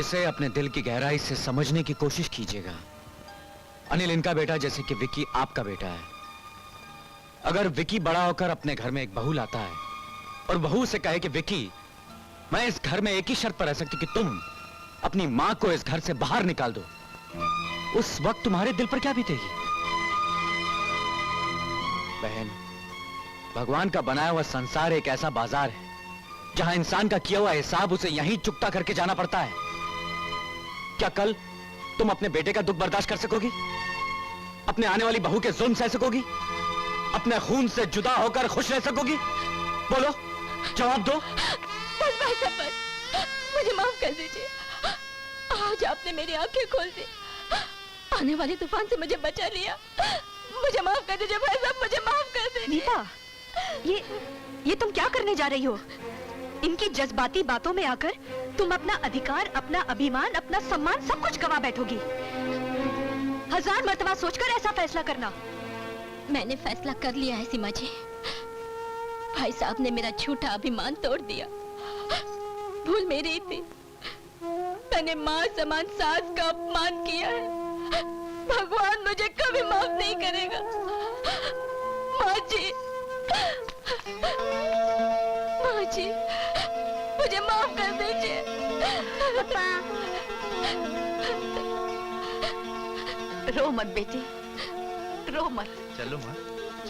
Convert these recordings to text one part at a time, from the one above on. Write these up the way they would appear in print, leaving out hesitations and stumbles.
इसे अपने दिल की गहराई से समझने की कोशिश कीजिएगा। अनिल इनका बेटा जैसे कि विक्की आपका बेटा है। अगर विक्की बड़ा होकर अपने घर में एक बहू लाता है और बहू से कहे कि विक्की, मैं इस घर में एक ही शर्त पर रह सकती कि तुम अपनी मां को इस घर से बाहर निकाल दो, उस वक्त तुम्हारे दिल पर क्या बीतेगी? बहन, भगवान का बनाया हुआ संसार एक ऐसा बाजार है जहां इंसान का किया हुआ हिसाब उसे यहीं चुकता करके जाना पड़ता है। क्या कल तुम अपने बेटे का दुख बर्दाश्त कर सकोगी? अपने आने वाली बहू के जुल्म सह सकोगी? अपने खून से जुदा होकर खुश रह सकोगी? बोलो, जवाब दो। बस भाई साहब, बस मुझे माफ कर दीजिए। आज आपने मेरी आंखें खोल दी, आने वाले तूफान से मुझे बचा लिया। मुझे माफ कर दीजिए भाई साहब, मुझे माफ कर दीजिए। नीता, ये तुम क्या करने जा रही हो? इनकी जज्बाती बातों में आकर तुम अपना अधिकार, अपना अभिमान, अपना सम्मान सब कुछ गवा बैठोगी। 1000 मर्तबा सोचकर ऐसा फैसला करना। मैंने फैसला कर लिया है सीमा जी। भाई साहब ने मेरा झूठा अभिमान तोड़ दिया। भूल मेरी थी, मैंने माँ समान सास का अपमान किया है। भगवान मुझे कभी माफ नहीं करेगा। माँ जी, माँ जी, मुझे माफ कर दीजिए। रो मत बेटी, रो मत। चलो माँ,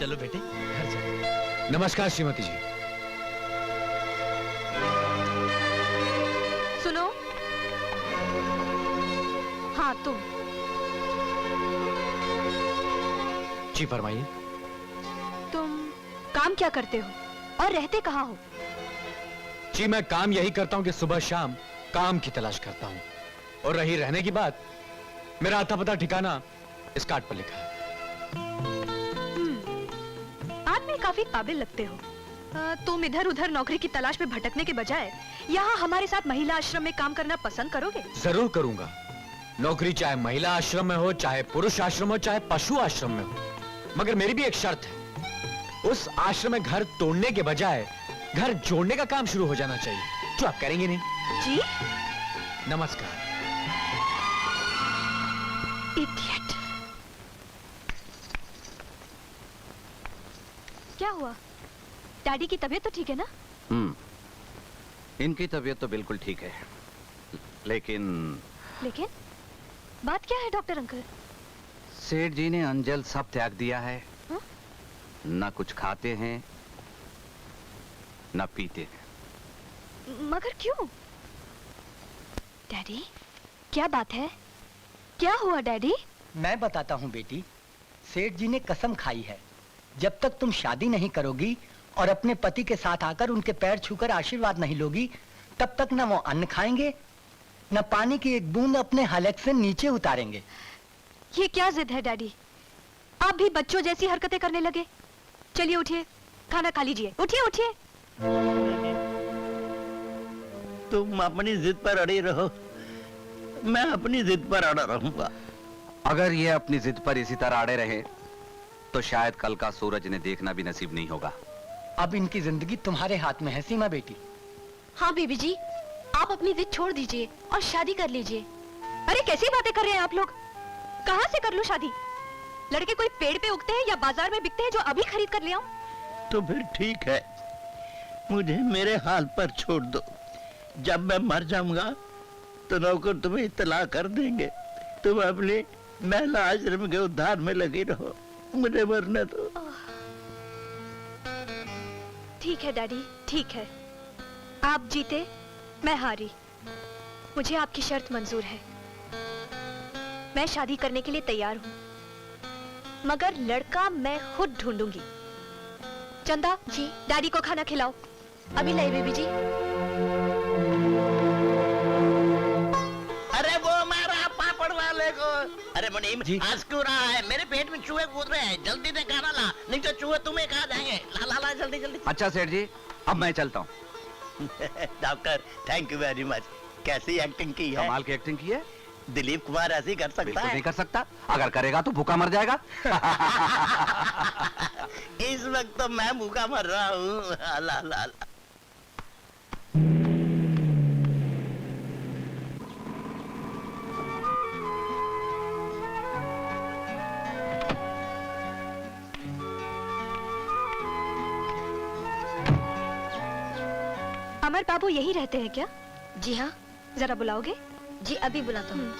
चलो बेटे, घर चलो। नमस्कार श्रीमती जी। सुनो, हाँ तुम। जी फरमाइए। तुम काम क्या करते हो और रहते कहाँ हो? जी मैं काम यही करता हूं कि सुबह शाम काम की तलाश करता हूं, और रही रहने की बात, मेरा आता पता ठिकाना इस कार्ड पर लिखा है। आदमी काफी काबिल लगते हो। तुम इधर उधर नौकरी की तलाश में भटकने के बजाय यहाँ हमारे साथ महिला आश्रम में काम करना पसंद करोगे? जरूर करूंगा। नौकरी चाहे महिला आश्रम में हो, चाहे पुरुष आश्रम हो, चाहे पशु आश्रम में हो, मगर मेरी भी एक शर्त है। उस आश्रम में घर तोड़ने के बजाय घर जोड़ने का काम शुरू हो जाना चाहिए, जो आप करेंगे नहीं। जी? नमस्कार। इडियट। क्या हुआ? डैडी की तबीयत तो ठीक है ना? इनकी तबीयत तो बिल्कुल ठीक है, लेकिन बात क्या है डॉक्टर अंकल? सेठ जी ने अंजल सब त्याग दिया है। हा? ना कुछ खाते हैं ना पीते हैं। मगर क्यों? डैडी, क्या बात है? क्या हुआ डैडी? मैं बताता हूँ बेटी। सेठ जी ने कसम खाई है, जब तक तुम शादी नहीं करोगी और अपने पति के साथ आकर उनके पैर छूकर आशीर्वाद नहीं लोगी, तब तक न वो अन्न खाएंगे न पानी की एक बूंद अपने हलक से नीचे उतारेंगे। ये क्या जिद है डैडी? आप भी बच्चों जैसी हरकतें करने लगे। चलिए उठिए, खाना खा लीजिए। उठिए उठिए। तुम अपनी जिद पर अड़े रहो, मैं अपनी जिद पर अड़ा रहूंगा। अगर ये अपनी जिद पर इसी तरह अड़े रहे तो शायद कल का सूरज इन्हें देखना भी नसीब नहीं होगा। अब इनकी जिंदगी तुम्हारे हाथ में है सीमा बेटी। हाँ बीबी जी, आप अपनी जिद छोड़ दीजिए और शादी कर लीजिए। अरे कैसी बातें कर रहे हैं आप लोग? कहाँ से कर लूं शादी? लड़के कोई पेड़ पे उगते हैं या बाजार में बिकते हैं जो अभी खरीद कर ले आऊं? तो फिर ठीक है, मुझे मेरे हाल पर छोड़ दो। जब मैं मर जाऊंगा तो नौकर तुम्हें इत्तला कर देंगे। तुम अपने महिला आश्रम के उद्धार में लगी रहो, मुझे मरने दो। ठीक है डैडी, ठीक है। आप जीते, मैं हारी। मुझे आपकी शर्त मंजूर है। मैं शादी करने के लिए तैयार हूँ, मगर लड़का मैं खुद ढूंढूंगी। चंदा जी, डैडी को खाना खिलाओ। अभी लाई बेबी जी। अरे वो मारा पापड़ वाले को। अरे मुनीम, आज क्यों रहा है? मेरे पेट में चूहे कूद रहे हैं, जल्दी से खाना ला, नहीं तो चूहे तुम्हें खा जाएंगे। ला ला ला, जल्दी जल्दी। अच्छा सेठ जी, अब मैं चलता हूँ। Doctor, thank you very much. कैसी एक्टिंग की है? कमाल की एक्टिंग की है। दिलीप कुमार ऐसी कर सकता बिल्कुल है? नहीं कर सकता। अगर करेगा तो भूखा मर जाएगा। इस वक्त तो मैं भूखा मर रहा हूँ। ला ला ला। अमर बाबू यहीं रहते हैं क्या? जी हाँ। जरा बुलाओगे? जी अभी बुलाता हूँ।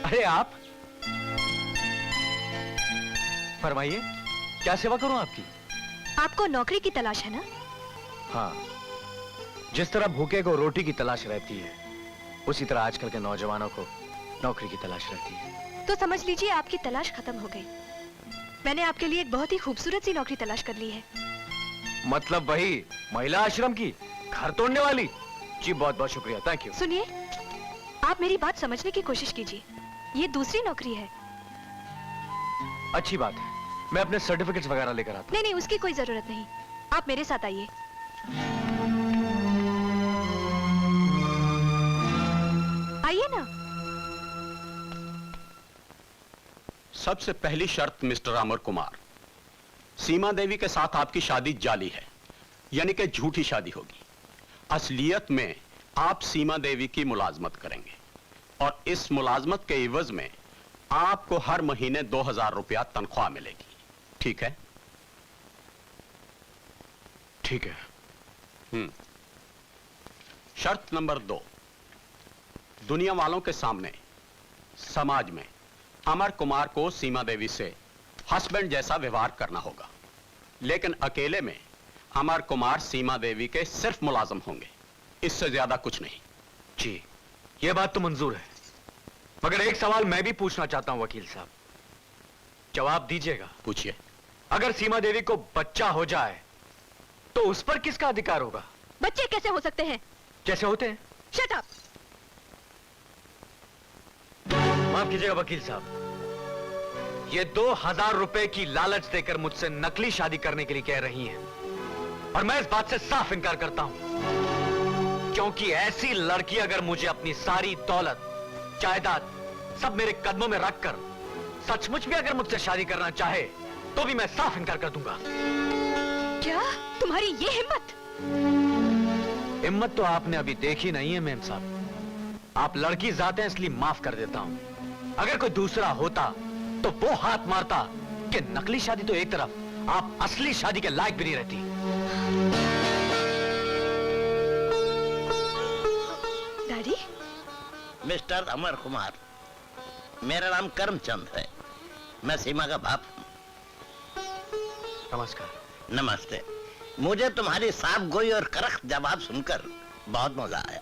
अरे आप, फरमाइए, क्या सेवा करूं आपकी? आपको नौकरी की तलाश है ना? हाँ, जिस तरह भूखे को रोटी की तलाश रहती है, उसी तरह आजकल के नौजवानों को नौकरी की तलाश रहती है। तो समझ लीजिए आपकी तलाश खत्म हो गई। मैंने आपके लिए एक बहुत ही खूबसूरत सी नौकरी तलाश कर ली है। मतलब वही महिला आश्रम की, घर तोड़ने वाली? जी बहुत बहुत शुक्रिया, थैंक यू। सुनिए, आप मेरी बात समझने की कोशिश कीजिए। ये दूसरी नौकरी है। अच्छी बात है, मैं अपने सर्टिफिकेट्स वगैरह लेकर आता नहीं नहीं, उसकी कोई जरूरत नहीं। आप मेरे साथ आइए। आइए ना। सबसे पहली शर्त मिस्टर अमर कुमार, सीमा देवी के साथ आपकी शादी जाली है, यानी कि झूठी शादी होगी। असलियत में आप सीमा देवी की मुलाजमत करेंगे और इस मुलाजमत के इवज में आपको हर महीने 2000 रुपया तनख्वाह मिलेगी। ठीक है? ठीक है। शर्त नंबर 2, दुनिया वालों के सामने, समाज में अमर कुमार को सीमा देवी से हस्बैंड जैसा व्यवहार करना होगा, लेकिन अकेले में अमर कुमार सीमा देवी के सिर्फ मुलाजम होंगे, इससे ज्यादा कुछ नहीं। जी, ये बात तो मंजूर है, मगर एक सवाल मैं भी पूछना चाहता हूं वकील साहब, जवाब दीजिएगा। पूछिए। अगर सीमा देवी को बच्चा हो जाए तो उस पर किसका अधिकार होगा? बच्चे कैसे हो सकते हैं? जैसे होते हैं। Shut up. माफ कीजिएगा वकील साहब, ये 2000 रुपए की लालच देकर मुझसे नकली शादी करने के लिए कह रही हैं, और मैं इस बात से साफ इनकार करता हूं, क्योंकि ऐसी लड़की अगर मुझे अपनी सारी दौलत, जायदाद सब मेरे कदमों में रखकर सचमुच भी अगर मुझसे शादी करना चाहे तो भी मैं साफ इनकार कर दूंगा। क्या तुम्हारी ये हिम्मत? हिम्मत तो आपने अभी देखी नहीं है मेम साहब। आप लड़की जाते हैं इसलिए माफ कर देता हूं, अगर कोई दूसरा होता तो वो हाथ मारता कि नकली शादी तो एक तरफ, आप असली शादी के लायक भी नहीं रहती। डैडी? मिस्टर अमर कुमार, मेरा नाम करमचंद है, मैं सीमा का बाप हूं। नमस्कार। नमस्ते। मुझे तुम्हारी साफ गोई और करख जवाब सुनकर बहुत मजा आया।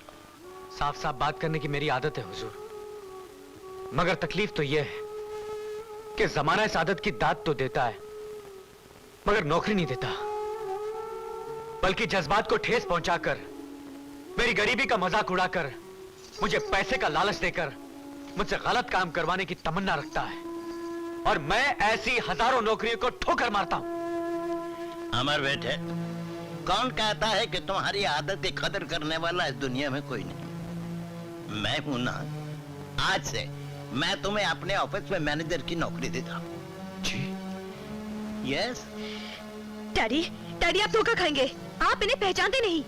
साफ साफ बात करने की मेरी आदत है हुजूर, मगर तकलीफ तो यह है कि जमाना इस आदत की दाद तो देता है मगर नौकरी नहीं देता, बल्कि जज्बात को ठेस पहुंचाकर, मेरी गरीबी का मजाक उड़ाकर, मुझे पैसे का लालच देकर मुझसे गलत काम करवाने की तमन्ना रखता है, और मैं ऐसी हजारों नौकरियों को ठोकर मारता हूं। अमर बेटे, कौन कहता है कि तुम्हारी आदत की कदर करने वाला इस दुनिया में कोई नहीं? मैं हूं ना। आज से मैं तुम्हें अपने ऑफिस में मैनेजर की नौकरी देता हूं। जी। यस। डैडी, डैडी आप धोखा खाएंगे, आप इन्हें पहचानते नहीं।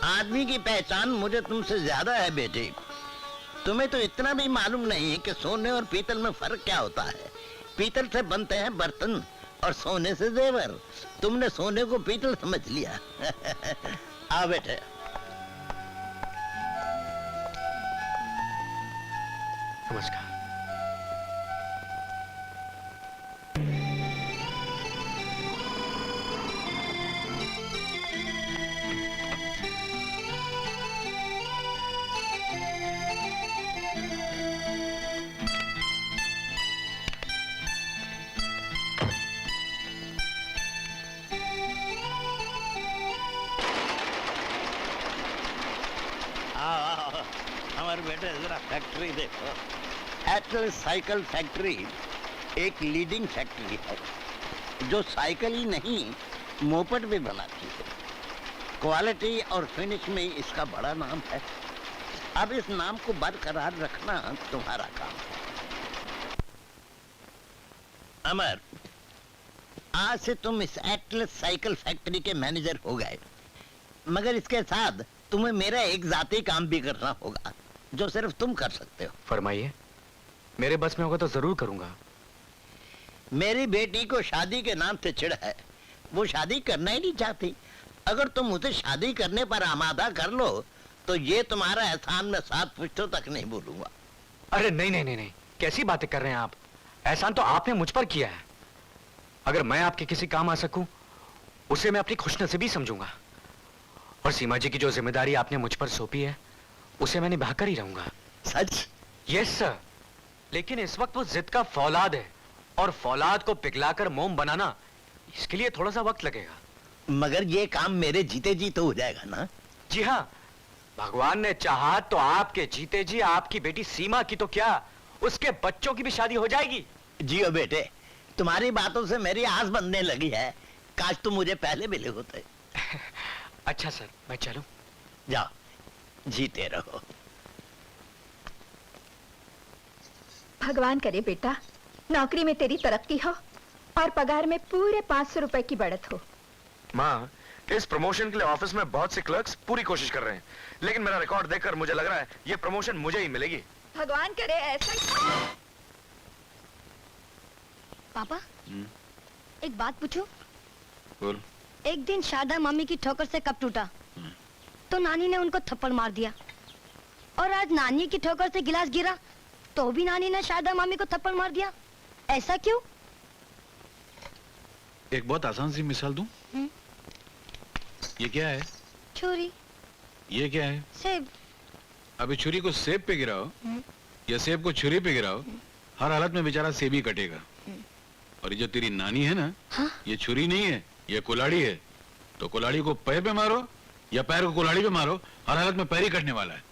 आदमी की पहचान मुझे तुमसे ज्यादा है बेटे। तुम्हें तो इतना भी मालूम नहीं है कि सोने और पीतल में फर्क क्या होता है। पीतल से बनते हैं बर्तन और सोने से जेवर। तुमने सोने को पीतल समझ लिया। आओ बेटे। नमस्कार। हमारे बेटे जरा फैक्ट्री देखो। एटल साइकिल फैक्ट्री एक लीडिंग फैक्ट्री है जो साइकिल ही नहीं मोपेड भी बनाती है। क्वालिटी और फिनिश में इसका बड़ा नाम है। अब इस नाम को बरकरार रखना तुम्हारा काम है। अमर, आज से तुम इस एटल साइकिल फैक्ट्री के मैनेजर हो गए, मगर इसके साथ तुम्हें मेरा एक जाती काम भी करना होगा जो सिर्फ तुम कर सकते हो। फरमाइए, मेरे बस में होगा तो जरूर करूंगा। मेरी बेटी को शादी के नाम से चिढ़ है, वो शादी करना ही नहीं चाहती। अगर तुम मुझे शादी करने पर आमादा कर लो तो ये तुम्हारा एहसान मैं 7 पुश्तों तक नहीं भूलूंगा। अरे नहीं नहीं नहीं नहीं, कैसी बातें कर रहे हैं आप? एहसान तो आपने मुझ पर किया है। अगर मैं आपके किसी काम आ सकूं, उसे मैं अपनी खुशनसीबी समझूंगा। और सीमा जी की जो जिम्मेदारी आपने मुझ पर सौंपी है, उसे मैं निभाकर ही रहूंगा। सच? Yes sir. लेकिन इस वक्त वो जिद का फौलाद है, और फौलाद को पिघलाकर मोम बनाना, इसके लिए थोड़ा सा वक्त लगेगा। मगर ये काम मेरे जीते जी तो हो जाएगा ना? जी हाँ, भगवान ने चाहा तो आपके जीते जी आपकी बेटी सीमा की तो क्या, उसके बच्चों की भी शादी हो जाएगी। जियो बेटे, तुम्हारी बातों से मेरी आस बनने लगी है। काश तुम मुझे पहले मिले होते। अच्छा सर, मैं चलूं? जाओ, जीते रहो। भगवान करे बेटा, नौकरी में तेरी तरक्की हो और पगार में पूरे 500 रुपए की बढ़त हो। माँ, इस प्रमोशन के लिए ऑफिस में बहुत से क्लर्क्स पूरी कोशिश कर रहे हैं, लेकिन मेरा रिकॉर्ड देखकर मुझे लग रहा है ये प्रमोशन मुझे ही मिलेगी। भगवान करे ऐसा। पापा, एक बात पूछूं? बोल। एक दिन शारदा मम्मी की ठोकर से कप टूटा तो नानी ने उनको थप्पड़ मार दिया, और आज नानी की ठोकर से गिलास गिरा तो भी नानी ने शारदा मम्मी को थप्पड़ मार दिया। ऐसा क्यों? एक बहुत आसान सी मिसाल दूं? ये क्या है? छुरी। ये क्या है? सेब। अभी छुरी को सेब पे गिराओ या सेब को छुरी पे गिराओ, हर हालत में बेचारा सेब ही कटेगा। और ये जो तेरी नानी है ना, हाँ? ये छुरी नहीं है, ये कुल्हाड़ी है। तो कुल्हाड़ी को पैर पे मारो या पैर को कुल्हाड़ी पे मारो, हर हालत में पैर ही कटने वाला है।